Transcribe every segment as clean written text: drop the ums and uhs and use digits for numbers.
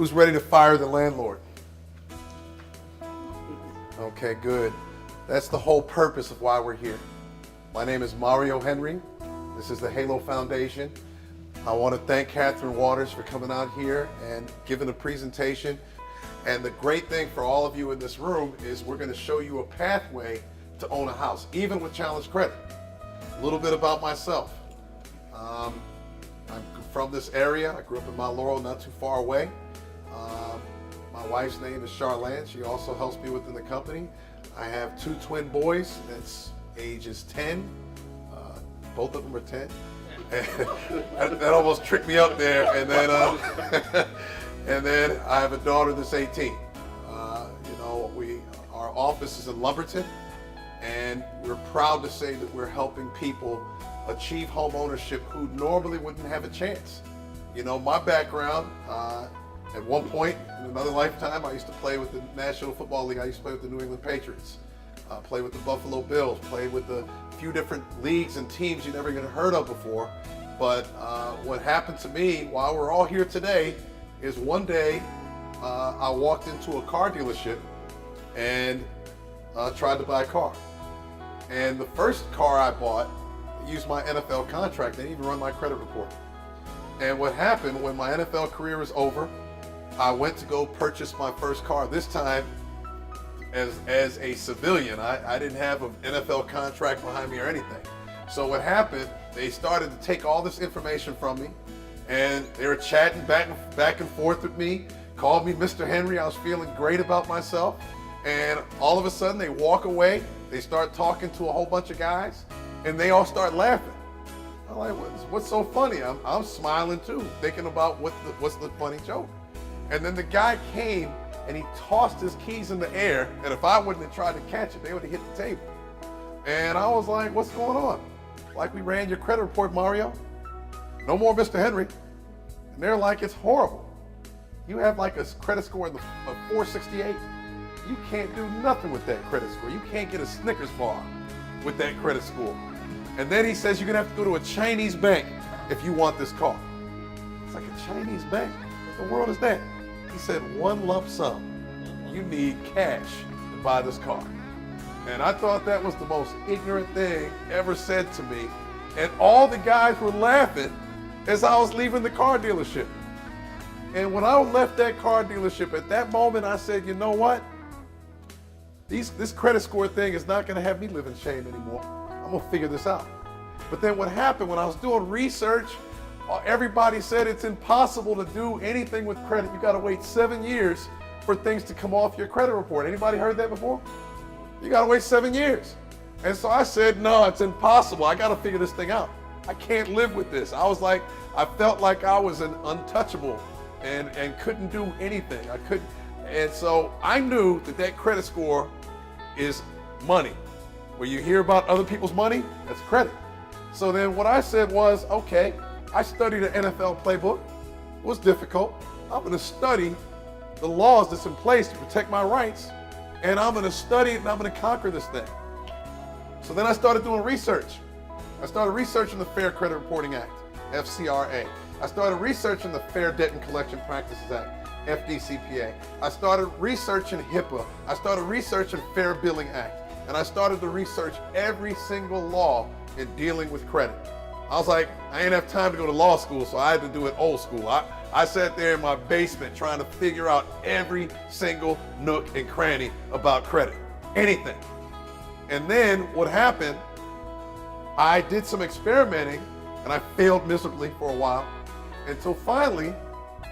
Who's ready to fire the landlord? Okay, good. That's the whole purpose of why we're here. My name is Mario Henry. This is the Halo Foundation. I want to thank Catherine Waters for coming out here and giving a presentation. And the great thing for all of you in this room is we're going to show you a pathway to own a house, even with challenged credit. A little bit about myself. I'm from this area. I grew up in Mount Laurel, not too far away. My wife's name is Charlene. She also helps me within the company. I have 2 twin boys. That's ages 10. Both of them are 10. that almost tricked me up there. And then, and then I have a daughter that's 18. Our office is in Lumberton, and we're proud to say that we're helping people achieve home ownership who normally wouldn't have a chance. You know, my background, at one point in another lifetime, I used to play with the National Football League. I used to play with the New England Patriots, play with the Buffalo Bills, play with a few different leagues and teams you never even heard of before. But what happened to me while we're all here today is one day I walked into a car dealership and tried to buy a car. And the first car I bought used my NFL contract. They didn't even run my credit report. And what happened when my NFL career was over, I went to go purchase my first car. This time as a civilian. I didn't have an NFL contract behind me or anything. So what happened, they started to take all this information from me, and they were chatting back and forth with me, called me Mr. Henry. I was feeling great about myself. And all of a sudden they walk away, they start talking to a whole bunch of guys, and they all start laughing. I'm like, what's so funny? I'm smiling too, thinking about what's the funny joke. And then the guy came and he tossed his keys in the air, and if I wouldn't have tried to catch it, they would have hit the table. And I was like, what's going on? Like, we ran your credit report, Mario. No more Mr. Henry. And they're like, it's horrible. You have like a credit score of 468. You can't do nothing with that credit score. You can't get a Snickers bar with that credit score. And then he says you're gonna have to go to a Chinese bank if you want this car. It's like a Chinese bank? What the world is that? He said, one lump sum. You need cash to buy this car. And I thought that was the most ignorant thing ever said to me. And all the guys were laughing as I was leaving the car dealership. And when I left that car dealership, at that moment I said, you know what? This credit score thing is not gonna have me live in shame anymore. I'm gonna figure this out. But then what happened when I was doing research, everybody said it's impossible to do anything with credit. You gotta wait 7 years for things to come off your credit report. Anybody heard that before? You gotta wait 7 years. And so I said, no, it's impossible. I gotta figure this thing out. I can't live with this. I felt like I was an untouchable and couldn't do anything. I couldn't. And so I knew that credit score is money. When you hear about other people's money, that's credit. So then what I said was, okay, I studied an NFL playbook. It was difficult. I'm gonna study the laws that's in place to protect my rights, and I'm gonna study it and I'm gonna conquer this thing. So then I started doing research. I started researching the Fair Credit Reporting Act, FCRA. I started researching the Fair Debt and Collection Practices Act, FDCPA. I started researching HIPAA. I started researching Fair Billing Act. And I started to research every single law in dealing with credit. I was like, I ain't have time to go to law school, so I had to do it old school. I sat there in my basement trying to figure out every single nook and cranny about credit, anything. And then what happened, I did some experimenting and I failed miserably for a while, until finally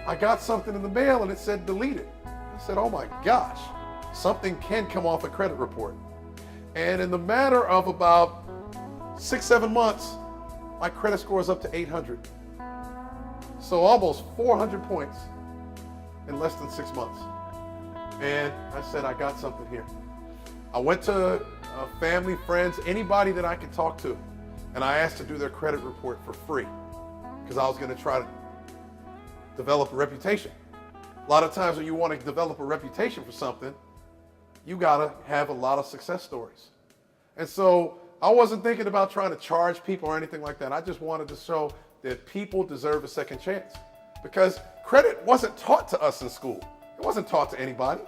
I got something in the mail and it said delete it. I said, oh my gosh, something can come off a credit report. And in the matter of about 6-7 months, my credit score is up to 800. So almost 400 points in less than 6 months. And I said, I got something here. I went to family, friends, anybody that I could talk to, and I asked to do their credit report for free because I was going to try to develop a reputation. A lot of times when you want to develop a reputation for something, you gotta have a lot of success stories. And so I wasn't thinking about trying to charge people or anything like that. I just wanted to show that people deserve a second chance, because credit wasn't taught to us in school. It wasn't taught to anybody.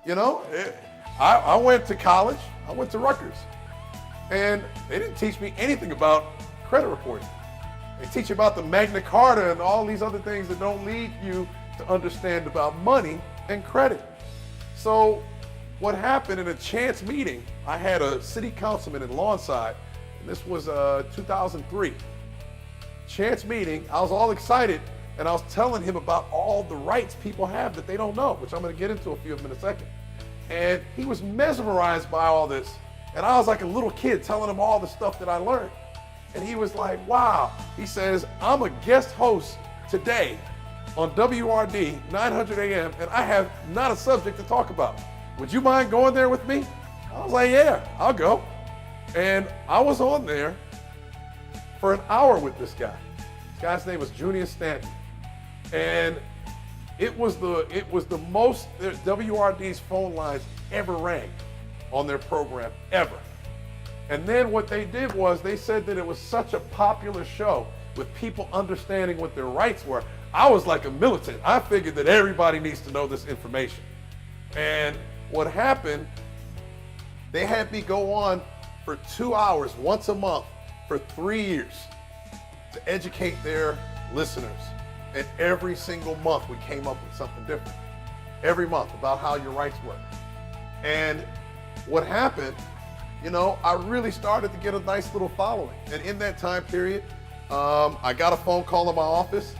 You know, I went to college, I went to Rutgers, and they didn't teach me anything about credit reporting. They teach you about the Magna Carta and all these other things that don't lead you to understand about money and credit. So what happened in a chance meeting, I had a city councilman in Lawnside, and this was 2003. Chance meeting, I was all excited, and I was telling him about all the rights people have that they don't know, which I'm gonna get into a few of them in a second. And he was mesmerized by all this. And I was like a little kid telling him all the stuff that I learned. And he was like, wow. He says, I'm a guest host today on WRD 900 AM, and I have not a subject to talk about. Would you mind going there with me? I was like, yeah, I'll go. And I was on there for an hour with this guy. This guy's name was Junior Stanton. And it was the most WRD's phone lines ever rang on their program, ever. And then what they did was they said that it was such a popular show with people understanding what their rights were. I was like a militant. I figured that everybody needs to know this information. And what happened, they had me go on for 2 hours once a month for 3 years to educate their listeners. And every single month we came up with something different. Every month about how your rights work. And what happened, you know, I really started to get a nice little following. And in that time period, I got a phone call in my office,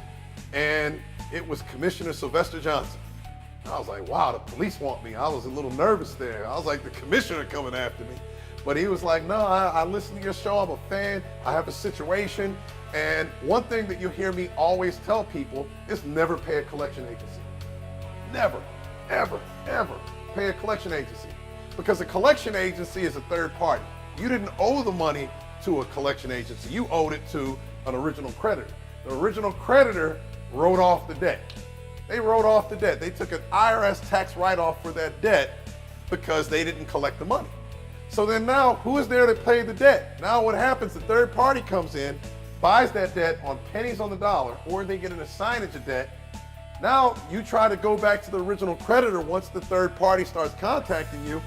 and it was Commissioner Sylvester Johnson. I was like, wow, the police want me. I was a little nervous there. I was like, the commissioner coming after me. But he was like, no, I listen to your show. I'm a fan. I have a situation. And one thing that you hear me always tell people is never pay a collection agency. Never, ever, ever pay a collection agency. Because a collection agency is a third party. You didn't owe the money to a collection agency. You owed it to an original creditor. The original creditor wrote off the debt. They wrote off the debt. They took an IRS tax write-off for that debt because they didn't collect the money. So then now, who is there to pay the debt? Now what happens, the third party comes in, buys that debt on pennies on the dollar, or they get an assignage of debt. Now you try to go back to the original creditor once the third party starts contacting you.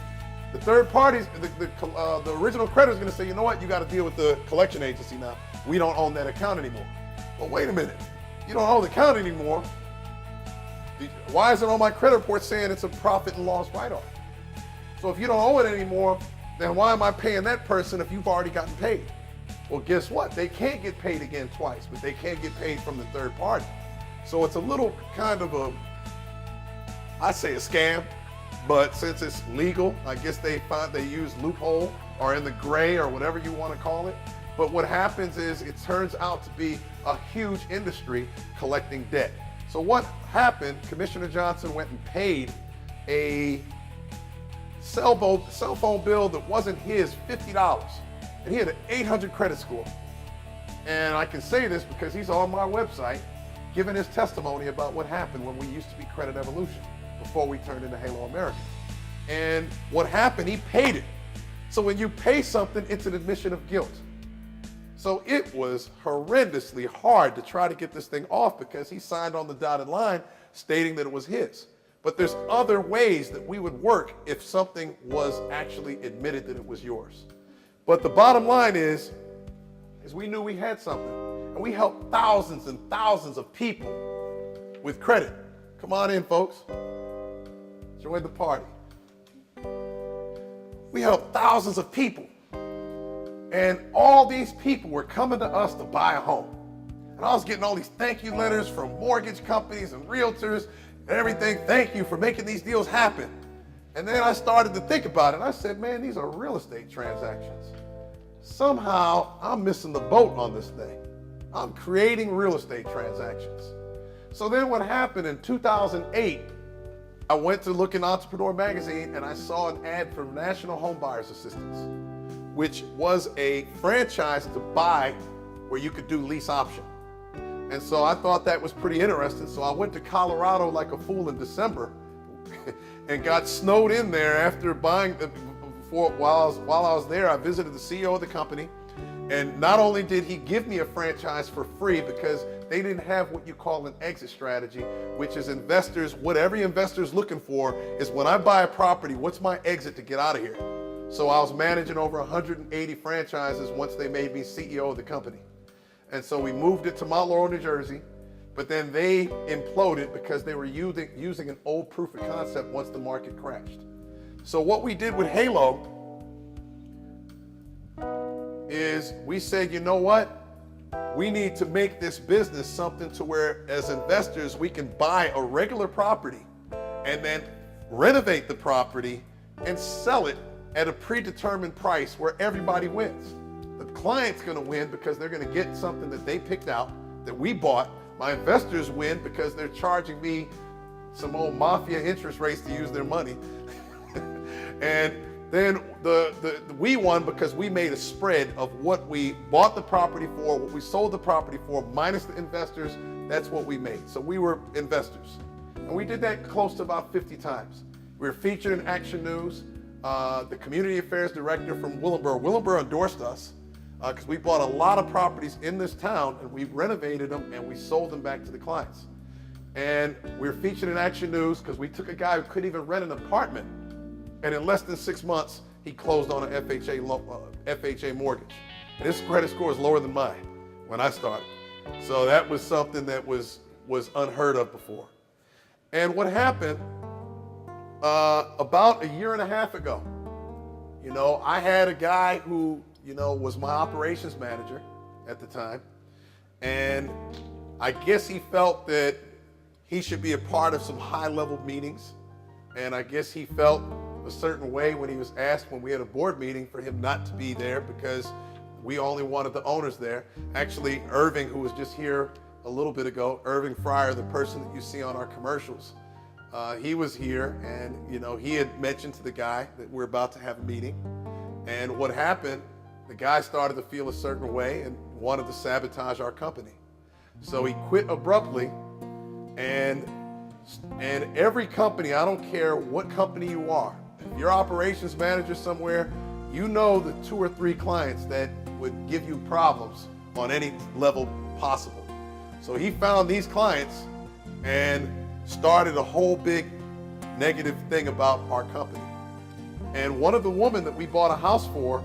The third party's, the original creditor is going to say, you know what, you got to deal with the collection agency now. We don't own that account anymore. Well, wait a minute. You don't own the account anymore. Why is it on my credit report saying it's a profit and loss write-off? So if you don't owe it anymore, then why am I paying that person if you've already gotten paid? Well, guess what? They can't get paid again twice, but they can't get paid from the third party. So it's a little kind of a, I say a scam, but since it's legal, I guess they use loophole or in the gray or whatever you want to call it. But what happens is it turns out to be a huge industry collecting debt. So what happened, Commissioner Johnson went and paid a cell phone bill that wasn't his, $50. And he had an 800 credit score. And I can say this because he's on my website giving his testimony about what happened when we used to be Credit Evolution before we turned into Halo America. And what happened, he paid it. So when you pay something, it's an admission of guilt. So it was horrendously hard to try to get this thing off because he signed on the dotted line stating that it was his. But there's other ways that we would work if something was actually admitted that it was yours. But the bottom line is we knew we had something. And we helped thousands and thousands of people with credit. Come on in, folks. Join the party. We helped thousands of people. And all these people were coming to us to buy a home. And I was getting all these thank you letters from mortgage companies and realtors and everything. Thank you for making these deals happen. And then I started to think about it. I said, man, these are real estate transactions. Somehow I'm missing the boat on this thing. I'm creating real estate transactions. So then what happened in 2008, I went to look in Entrepreneur Magazine and I saw an ad for National Home Buyers Assistance, which was a franchise to buy where you could do lease option. And so I thought that was pretty interesting. So I went to Colorado like a fool in December and got snowed in there after buying, while I was there, I visited the CEO of the company And not only did he give me a franchise for free, because they didn't have what you call an exit strategy, which is investors, what every investor is looking for is, when I buy a property, what's my exit to get out of here? So I was managing over 180 franchises once they made me CEO of the company. And so we moved it to Mount Laurel, New Jersey, but then they imploded because they were using an old proof of concept once the market crashed. So what we did with Halo is we said, you know what? We need to make this business something to where, as investors, we can buy a regular property and then renovate the property and sell it at a predetermined price where everybody wins. The client's gonna win because they're gonna get something that they picked out, that we bought. My investors win because they're charging me some old mafia interest rates to use their money. And then we won because we made a spread of what we bought the property for, what we sold the property for, minus the investors. That's what we made. So we were investors. And we did that close to about 50 times. We were featured in Action News. The community affairs director from Willenboro endorsed us because we bought a lot of properties in this town, and we renovated them and we sold them back to the clients. And we were featured in Action News because we took a guy who couldn't even rent an apartment, and in less than 6 months, he closed on an FHA mortgage. And his credit score is lower than mine when I started. So that was something that was unheard of before. And what happened about a year and a half ago, I had a guy who, was my operations manager at the time. And I guess he felt that he should be a part of some high-level meetings. And I guess he felt a certain way when he was asked, when we had a board meeting, for him not to be there because we only wanted the owners there. Actually, Irving, who was just here a little bit ago, Irving Fryer, the person that you see on our commercials, he was here, and he had mentioned to the guy that we're about to have a meeting. And what happened, the guy started to feel a certain way and wanted to sabotage our company. So he quit abruptly. And every company, I don't care what company you are, if you're operations manager somewhere, you know the 2 or 3 clients that would give you problems on any level possible. So he found these clients and started a whole big negative thing about our company. And one of the women that we bought a house for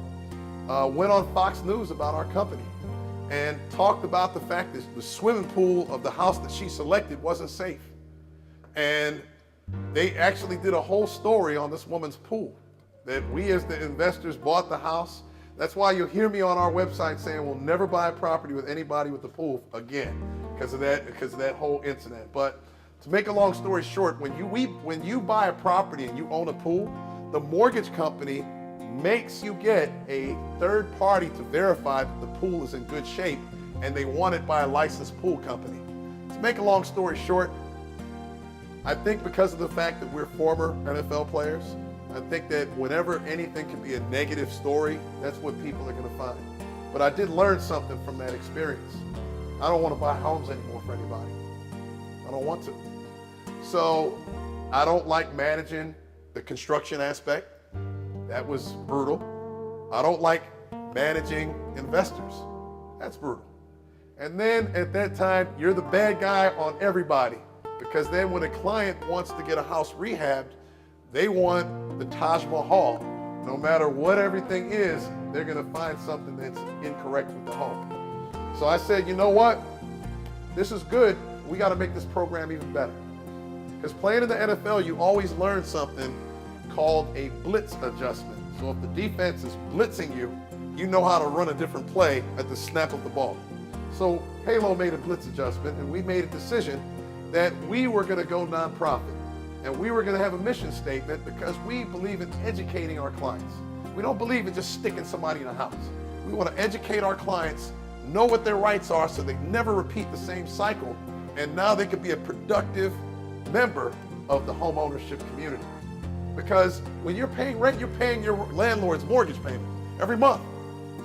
went on Fox News about our company and talked about the fact that the swimming pool of the house that she selected wasn't safe. And they actually did a whole story on this woman's pool, that we as the investors bought the house. That's why you'll hear me on our website saying we'll never buy a property with anybody with a pool again because of that whole incident. But to make a long story short, when you buy a property and you own a pool, the mortgage company makes you get a third party to verify that the pool is in good shape, and they want it by a licensed pool company. To make a long story short, I think because of the fact that we're former NFL players, I think that whenever anything can be a negative story, that's what people are going to find. But I did learn something from that experience. I don't want to buy homes anymore for anybody. I don't want to. So I don't like managing the construction aspect. That was brutal. I don't like managing investors. That's brutal. And then at that time, you're the bad guy on everybody, because then when a client wants to get a house rehabbed, they want the Taj Mahal. No matter what everything is, they're going to find something that's incorrect with the home. So I said, you know what? This is good. We got to make this program even better. Because playing in the NFL, you always learn something called a Blitz Adjustment. So if the defense is blitzing you, you know how to run a different play at the snap of the ball. So Halo made a Blitz Adjustment, and we made a decision that we were going to go nonprofit. And we were going to have a mission statement because we believe in educating our clients. We don't believe in just sticking somebody in a house. We want to educate our clients, know what their rights are so they never repeat the same cycle, and now they could be a productive member of the home ownership community. Because when you're paying rent, you're paying your landlord's mortgage payment every month.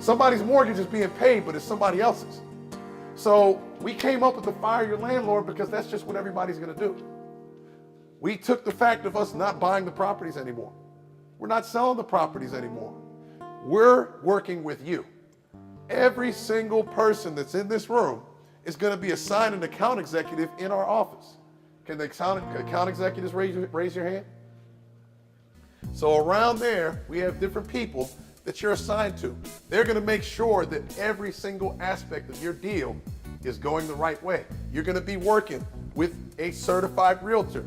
Somebody's mortgage is being paid, but it's somebody else's. So we came up with the fire your landlord because that's just what everybody's going to do. We took the fact of us not buying the properties anymore. We're not selling the properties anymore. We're working with you. Every single person that's in this room is going to be assigned an account executive in our office. Can the account executives raise your hand? So around there, we have different people that you're assigned to. They're going to make sure that every single aspect of your deal is going the right way. You're going to be working with a certified realtor.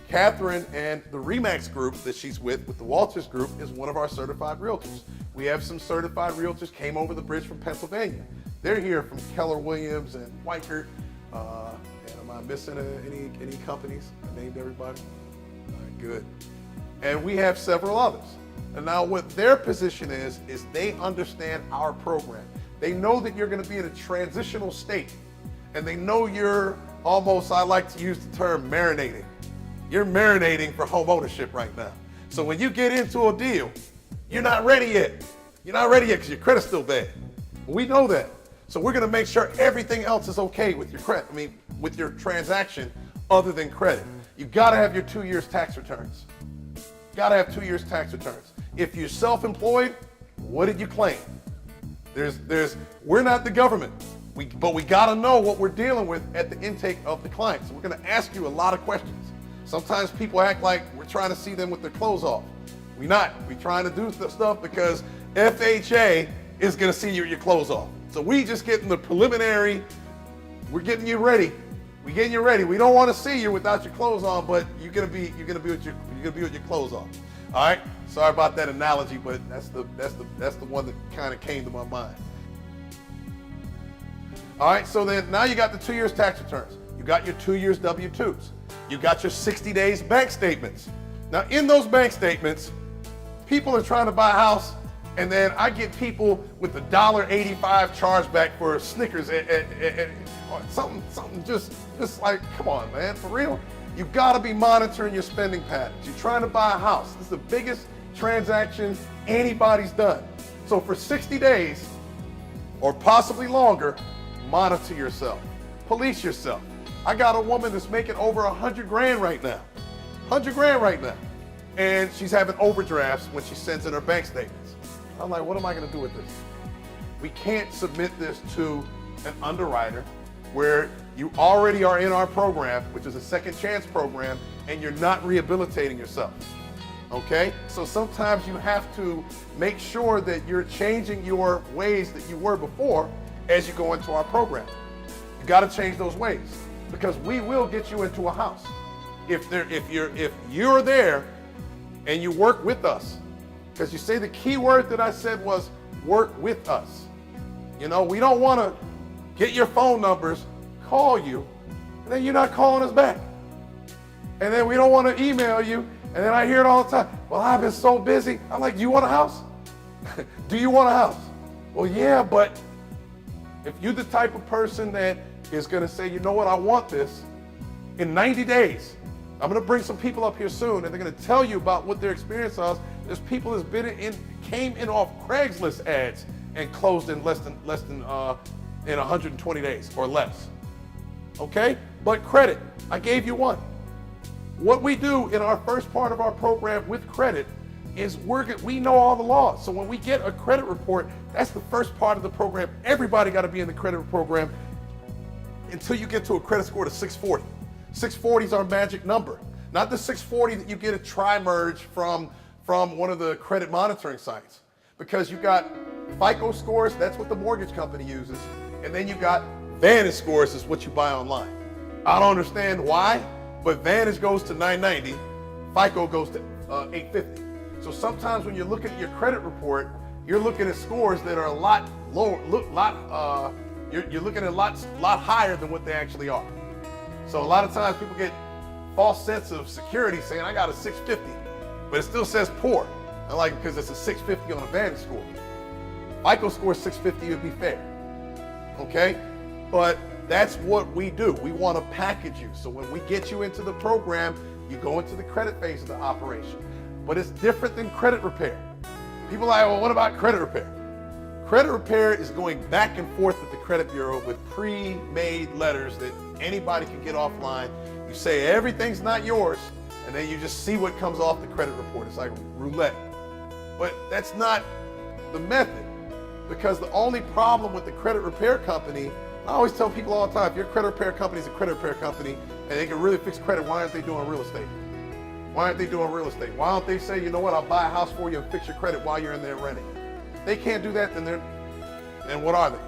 Catherine and the Remax group that she's with the Walters group, is one of our certified realtors. We have some certified realtors came over the bridge from Pennsylvania. They're here from Keller Williams and Weichert. And am I missing any companies? I named everybody? All right, good. And we have several others. And now what their position is they understand our program. They know that you're going to be in a transitional state. And they know you're almost, I like to use the term marinating. You're marinating for home ownership right now. So when you get into a deal, you're not ready yet. You're not ready yet because your credit's still bad. We know that. So we're going to make sure everything else is okay with your credit. With your transaction other than credit. You got to have your 2 years tax returns. Got to have 2 years tax returns. If you're self-employed, what did you claim? We're not the government, but we got to know what we're dealing with at the intake of the client. So we're going to ask you a lot of questions. Sometimes people act like we're trying to see them with their clothes off. We're not. We're trying to do stuff because FHA is going to see you with your clothes off. So we just getting the preliminary. We're getting you ready. We're getting you ready. We don't want to see you without your clothes on, but you're gonna be with your clothes on. All right. Sorry about that analogy, but that's the one that kind of came to my mind. All right. So then now you got the 2 years tax returns. You got your 2 years W-2s. You got your 60 days bank statements. Now in those bank statements, people are trying to buy a house, and then I get people with a $1.85 chargeback for Snickers something just like, come on, man, for real. You got to be monitoring your spending patterns. You're trying to buy a house. This is the biggest transaction anybody's done. So for 60 days or possibly longer, monitor yourself, police yourself. I got a woman that's making over 100 grand right now, 100 grand right now. And she's having overdrafts when she sends in her bank statements. I'm like, what am I going to do with this? We can't submit this to an underwriter where you already are in our program, which is a second chance program, and you're not rehabilitating yourself. Okay? So sometimes you have to make sure that you're changing your ways that you were before as you go into our program. You got to change those ways because we will get you into a house. If you're there and you work with us, because you say the key word that I said was work with us. You know, we don't want to get your phone numbers, call you, and then you're not calling us back. And then we don't want to email you, and then I hear it all the time. Well, I've been so busy. I'm like, do you want a house? Do you want a house? Well, yeah, but if you're the type of person that is going to say, you know what, I want this, in 90 days, I'm going to bring some people up here soon, and they're going to tell you about what their experience was. There's people that's came in off Craigslist ads and closed in less than in 120 days or less. Okay? But credit, I gave you one. What we do in our first part of our program with credit is we know all the laws. So when we get a credit report, that's the first part of the program. Everybody got to be in the credit program until you get to a credit score of 640. 640 is our magic number. Not the 640 that you get a tri-merge from one of the credit monitoring sites. Because you got FICO scores, that's what the mortgage company uses. And then you got Vantage scores is what you buy online. I don't understand why, but Vantage goes to 990, FICO goes to 850. So sometimes when you're looking at your credit report, you're looking at scores that are a lot lower, you're looking at a lot higher than what they actually are. So a lot of times people get false sense of security saying, I got a 650, but it still says poor. I like it because it's a 650 on a Vantage score. FICO score 650 would be fair, okay? But that's what we do. We want to package you. So when we get you into the program, you go into the credit phase of the operation. But it's different than credit repair. People are like, well, what about credit repair? Credit repair is going back and forth with the credit bureau with pre-made letters that anybody can get offline. You say everything's not yours, and then you just see what comes off the credit report. It's like roulette. But that's not the method. Because the only problem with the credit repair company, I always tell people all the time, if your credit repair company is a credit repair company and they can really fix credit, why aren't they doing real estate? Why aren't they doing real estate? Why don't they say, you know what, I'll buy a house for you and fix your credit while you're in there renting? They can't do that, then what are they?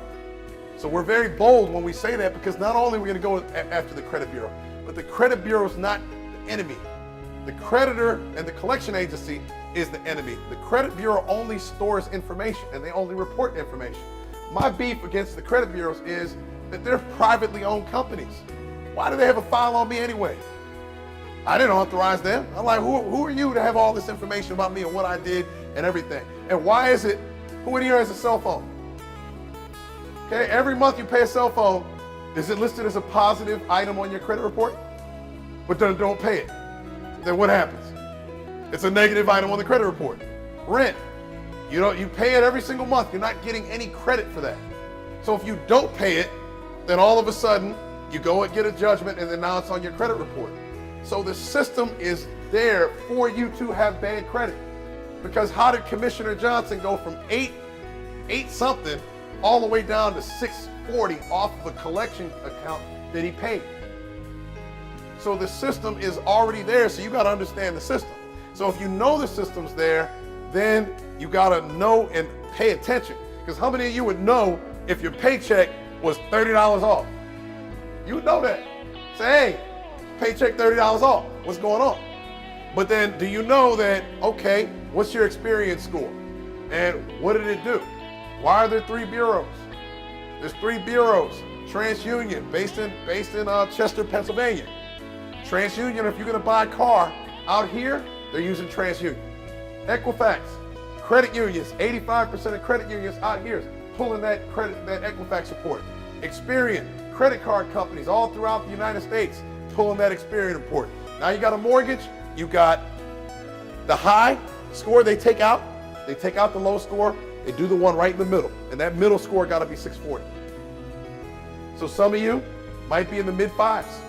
So we're very bold when we say that, because not only are we going to go after the credit bureau, but the credit bureau is not the enemy. The creditor and the collection agency is the enemy. The credit bureau only stores information and they only report information. My beef against the credit bureaus is that they're privately owned companies. Why do they have a file on me anyway? I didn't authorize them. I'm like, who are you to have all this information about me and what I did and everything? And why is it, who in here has a cell phone? Okay, every month you pay a cell phone, is it listed as a positive item on your credit report? But then don't pay it. Then what happens? It's a negative item on the credit report. Rent, you pay it every single month. You're not getting any credit for that. So if you don't pay it, then all of a sudden you go and get a judgment and then now it's on your credit report. So the system is there for you to have bad credit. Because how did Commissioner Johnson go from eight something all the way down to 640 off of a collection account that he paid? So the system is already there, so you got to understand the system. So if you know the system's there, then you got to know and pay attention. Because how many of you would know if your paycheck was $30 off? You would know that. Say, hey, paycheck $30 off. What's going on? But then do you know that, okay, what's your experience score? And what did it do? Why are there 3 bureaus? There's 3 bureaus. TransUnion, based in Chester, Pennsylvania. TransUnion, if you're going to buy a car out here, they're using TransUnion. Equifax, credit unions, 85% of credit unions out here pulling that Equifax support. Experian, credit card companies all throughout the United States pulling that Experian report. Now you got a mortgage, you got the high score they take out the low score, they do the one right in the middle, and that middle score got to be 640. So some of you might be in the mid-5s.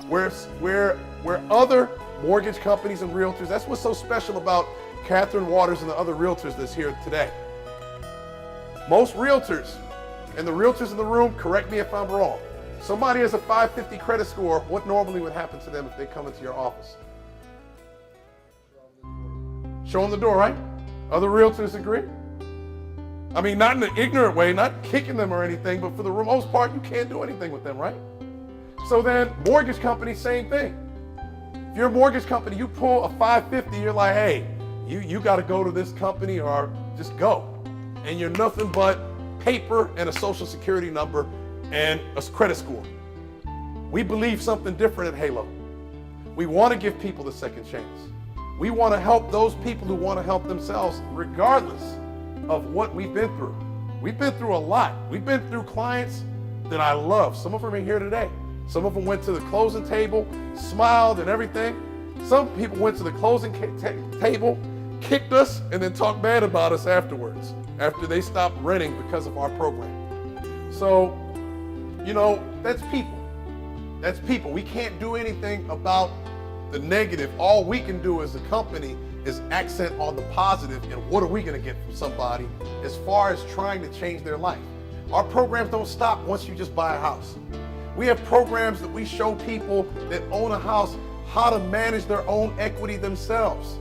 Where other mortgage companies and realtors, that's what's so special about Catherine Waters and the other realtors that's here today. Most realtors, and the realtors in the room, correct me if I'm wrong, somebody has a 550 credit score, what normally would happen to them if they come into your office? Show them the door, right? Other realtors agree? I mean, not in an ignorant way, not kicking them or anything, but for the most part, you can't do anything with them, right? So then, mortgage company, same thing. If you're a mortgage company, you pull a 550, you're like, hey, you got to go to this company or just go. And you're nothing but paper and a social security number and a credit score. We believe something different at Halo. We want to give people the second chance. We want to help those people who want to help themselves regardless of what we've been through. We've been through a lot. We've been through clients that I love. Some of them are here today. Some of them went to the closing table, smiled and everything. Some people went to the closing table, kicked us, and then talked bad about us afterwards, after they stopped renting because of our program. So, that's people. That's people. We can't do anything about the negative. All we can do as a company is accent on the positive, and what are we going to get from somebody as far as trying to change their life. Our programs don't stop once you just buy a house. We have programs that we show people that own a house how to manage their own equity themselves.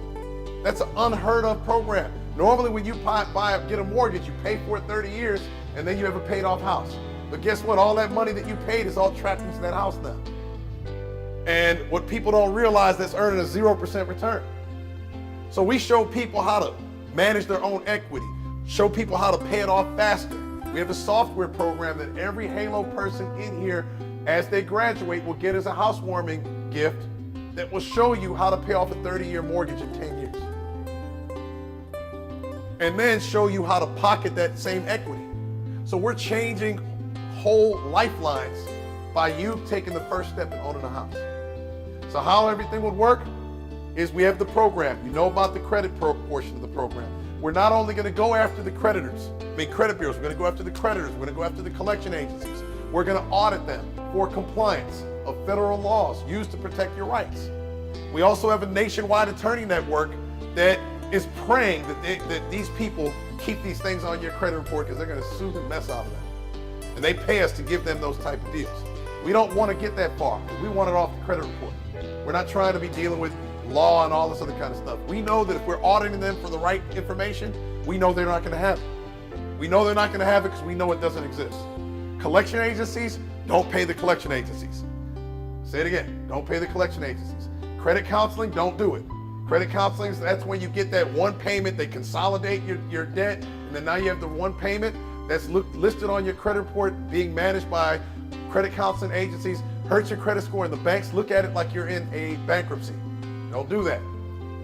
That's an unheard of program. Normally when you get a mortgage, you pay for it 30 years and then you have a paid off house. But guess what? All that money that you paid is all trapped into that house now. And what people don't realize, that's earning a 0% return. So we show people how to manage their own equity, show people how to pay it off faster. We have a software program that every Halo person in here, as they graduate, will get as a housewarming gift that will show you how to pay off a 30-year mortgage in 10 years. And then show you how to pocket that same equity. So we're changing whole lifelines by you taking the first step in owning a house. So how everything would work is we have the program. You know about the credit portion of the program. We're not only going to go after the credit bureaus, we're going to go after the creditors, we're going to go after the collection agencies. We're going to audit them for compliance of federal laws used to protect your rights. We also have a nationwide attorney network that is praying that these people keep these things on your credit report because they're going to sue the mess out of that. And they pay us to give them those type of deals. We don't want to get that far. We want it off the credit report. We're not trying to be dealing with law and all this other kind of stuff. We know that if we're auditing them for the right information, we know they're not going to have it. We know they're not going to have it because we know it doesn't exist. Collection agencies, don't pay the collection agencies. Say it again, don't pay the collection agencies. Credit counseling, don't do it. Credit counseling, that's when you get that one payment, they consolidate your debt, and then now you have the one payment that's listed on your credit report being managed by credit counseling agencies, hurts your credit score, and the banks look at it like you're in a bankruptcy. Don't do that,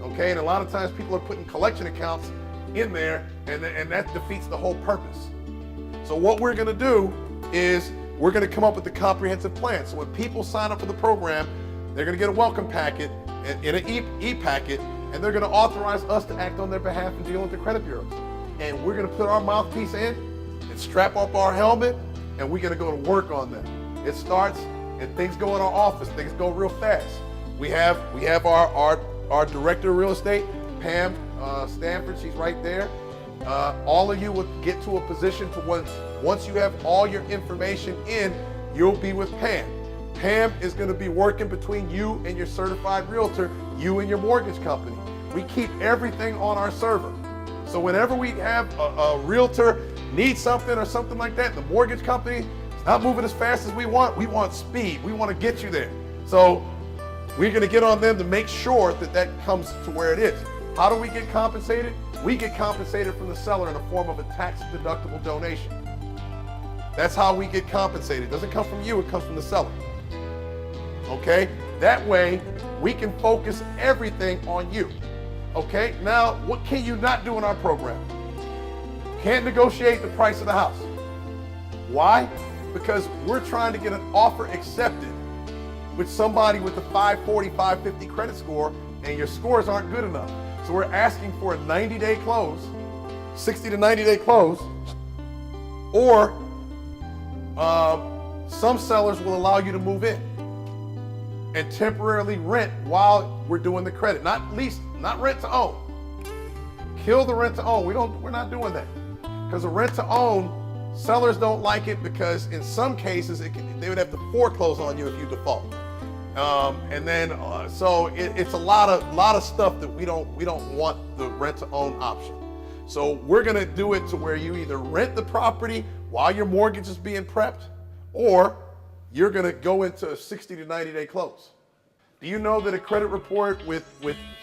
okay? And a lot of times people are putting collection accounts in there, and that defeats the whole purpose. So what we're gonna do is we're gonna come up with a comprehensive plan. So when people sign up for the program, they're gonna get a welcome packet in an e-packet, and they're gonna authorize us to act on their behalf and deal with the credit bureaus. And we're gonna put our mouthpiece in and strap up our helmet, and we're gonna go to work on them. It starts, and things go in our office, things go real fast. We have our director of real estate, Pam Stanford, she's right there. All of you will get to a position to once you have all your information in, you'll be with Pam. Pam is going to be working between you and your certified realtor, you and your mortgage company. We keep everything on our server. So whenever we have a realtor need something or something like that, the mortgage company is not moving as fast as we want speed. We want to get you there. So we're going to get on them to make sure that comes to where it is. How do we get compensated? We get compensated from the seller in the form of a tax-deductible donation. That's how we get compensated. It doesn't come from you, it comes from the seller. Okay? That way, we can focus everything on you. Okay? Now, what can you not do in our program? Can't negotiate the price of the house. Why? Because we're trying to get an offer accepted with somebody with a 540, 550 credit score, and your scores aren't good enough. So we're asking for a 90-day close, 60 to 90-day close, or some sellers will allow you to move in and temporarily rent while we're doing the credit. Not rent to own. Kill the rent to own. We're not doing that. Because the rent to own, sellers don't like it because in some cases they would have to foreclose on you if you default. So it's a lot of stuff that we don't want the rent to own option. So we're gonna do it to where you either rent the property while your mortgage is being prepped, or you're gonna go into a 60 to 90 day close. Do you know that a credit report with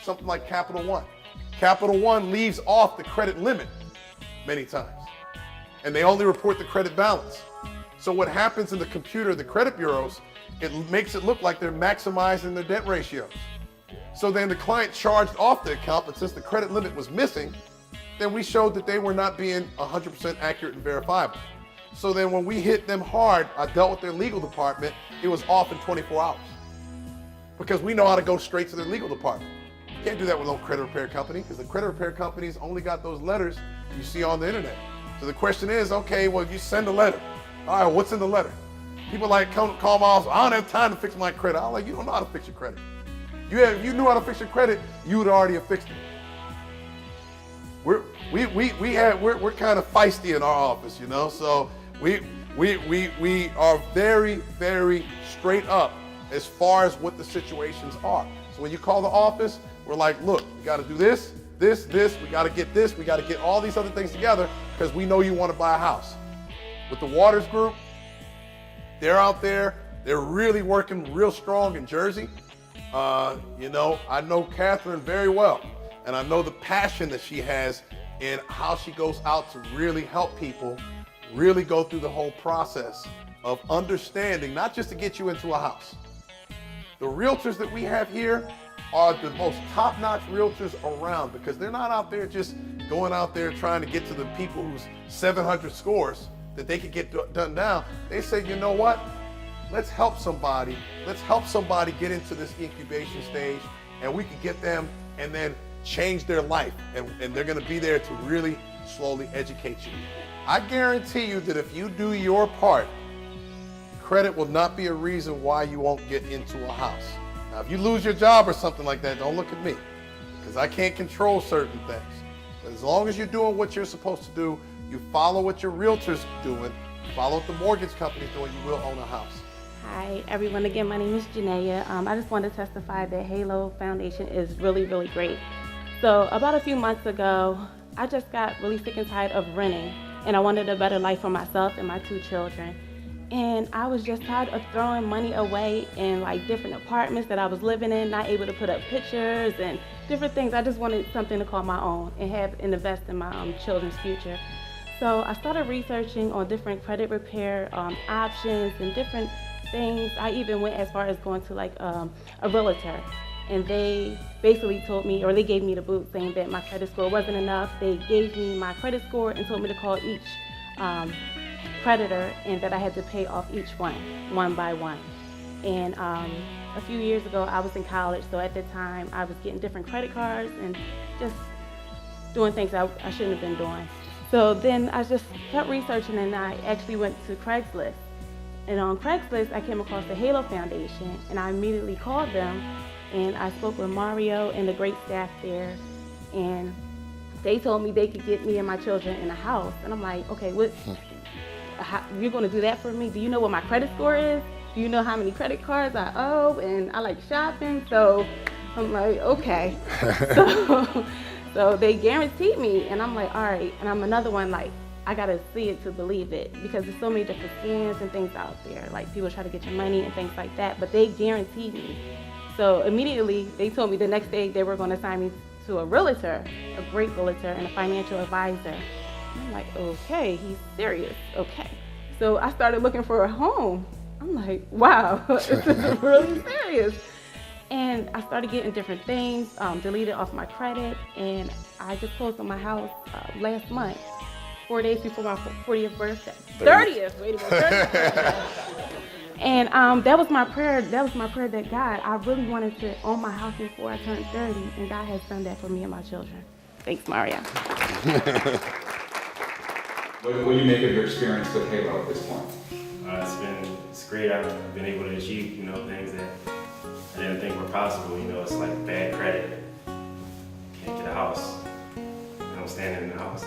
something like Capital One leaves off the credit limit many times, and they only report the credit balance. So what happens in the computer, the credit bureaus, it makes it look like they're maximizing their debt ratios. So then the client charged off the account, but since the credit limit was missing, then we showed that they were not being 100% accurate and verifiable. So then when we hit them hard, I dealt with their legal department, it was off in 24 hours. Because we know how to go straight to their legal department. You can't do that with no credit repair company, because the credit repair companies only got those letters you see on the internet. So the question is, okay, well, you send a letter. All right, what's in the letter? People like call my office, I don't have time to fix my credit. I'm like, you don't know how to fix your credit. If you knew how to fix your credit, you would already have fixed it. We're kind of feisty in our office, you know. So we are very, very straight up as far as what the situations are. So when you call the office, we're like, look, we got to do this, we got to get this, we got to get all these other things together because we know you want to buy a house. With the Waters Group, they're out there, they're really working real strong in Jersey. You know, I know Catherine very well, and I know the passion that she has in how she goes out to really help people really go through the whole process of understanding, not just to get you into a house. The realtors that we have here are the most top-notch realtors around because they're not out there just going out there trying to get to the people who's 700 scores that they could get done now. They say, you know what? Let's help somebody. Let's help somebody get into this incubation stage, and we can get them and then change their life. And they're gonna be there to really slowly educate you. I guarantee you that if you do your part, credit will not be a reason why you won't get into a house. Now, if you lose your job or something like that, don't look at me, because I can't control certain things. As long as you're doing what you're supposed to do, you follow what your realtor's doing, follow what the mortgage company's doing, you will own a house. Hi, everyone. Again, my name is Janaea. I just wanted to testify that Halo Foundation is really, really great. So about a few months ago, I just got really sick and tired of renting, and I wanted a better life for myself and my 2 children. And I was just tired of throwing money away in like different apartments that I was living in, not able to put up pictures and different things. I just wanted something to call my own and invest in my children's future. So I started researching on different credit repair options and different things. I even went as far as going to like a realtor, and they basically told me, or they gave me the boot, saying that my credit score wasn't enough. They gave me my credit score and told me to call each creditor, and that I had to pay off each one by one. And a few years ago, I was in college, so at the time I was getting different credit cards and just doing things I shouldn't have been doing. So then I just kept researching, and I actually went to Craigslist. And on Craigslist, I came across the Halo Foundation, and I immediately called them, and I spoke with Mario and the great staff there, and they told me they could get me and my children in a house. And I'm like, okay, you're gonna do that for me? Do you know what my credit score is? Do you know how many credit cards I owe? And I like shopping, so I'm like, okay. So they guaranteed me, and I'm like, all right. And I'm another one, like, I gotta see it to believe it, because there's so many different scams and things out there. Like, people try to get your money and things like that, but they guaranteed me. So immediately, they told me the next day they were gonna assign me to a realtor, a great realtor and a financial advisor. I'm like, okay, he's serious, okay. So I started looking for a home. I'm like, wow, this is really serious. And I started getting different things, deleted off my credit, and I just closed on my house last month, 4 days before my 40th birthday. 30th, wait a minute, 30th. And that was my prayer. That was my prayer, that God, I really wanted to own my house before I turned 30, and God has done that for me and my children. Thanks, Mario. What do you make of your experience with Halo at this point? It's great. I've been able to achieve, things that I didn't think were possible. It's like bad credit. Can't get a house. I'm standing in the house.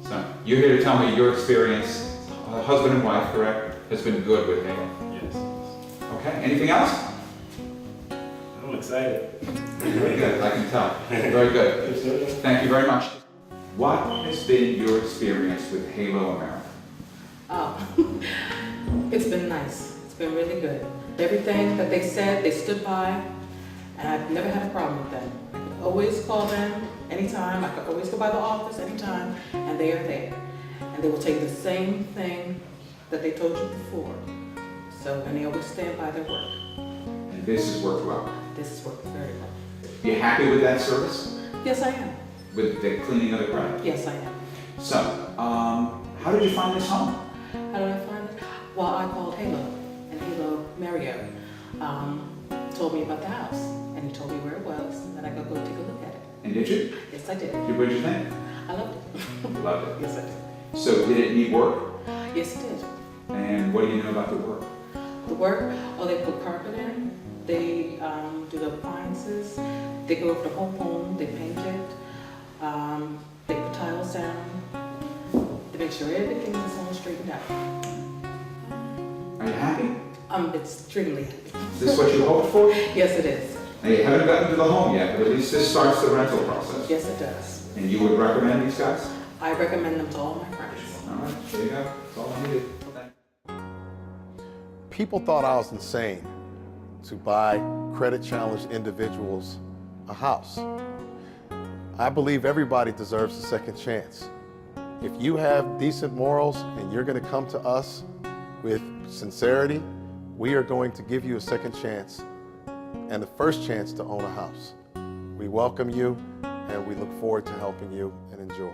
So, you're here to tell me your experience, husband and wife, correct, has been good with Halo? Yes. Okay, anything else? I'm excited. Very good, I can tell. Very good. Thank you very much. What has been your experience with Halo America? Oh, it's been nice. It's been really good. Everything that they said, they stood by, and I've never had a problem with them. I could always call them anytime. I could always go by the office anytime, and they are there. And they will take the same thing that they told you before. So, and they always stand by their word. And this has worked well? This has worked very well. You happy with that service? Yes, I am. With the cleaning of the credit? Yes, I am. So, how did you find this home? How did I find it? Well, I called Halo, and Halo Mario told me about the house, and he told me where it was, and that I could go take a look at it. And did you? Yes, I did. What did you think? I loved it. You loved it? Yes, I did. So, did it need work? Yes, it did. And what do you know about the work? The work, they put carpet in, they do the appliances, they go over the whole home, they paint it, they put tiles down, they make sure everything is all straightened out. Are you happy? Extremely happy. Is this what you hoped for? Yes, it is. Now, you haven't gotten to the home yet, but at least this starts the rental process. Yes, it does. And you would recommend these guys? I recommend them to all my friends. All right, there you go. That's all I needed. People thought I was insane to buy credit-challenged individuals a house. I believe everybody deserves a second chance. If you have decent morals and you're going to come to us with sincerity, we are going to give you a second chance and the first chance to own a house. We welcome you, and we look forward to helping you and enjoy.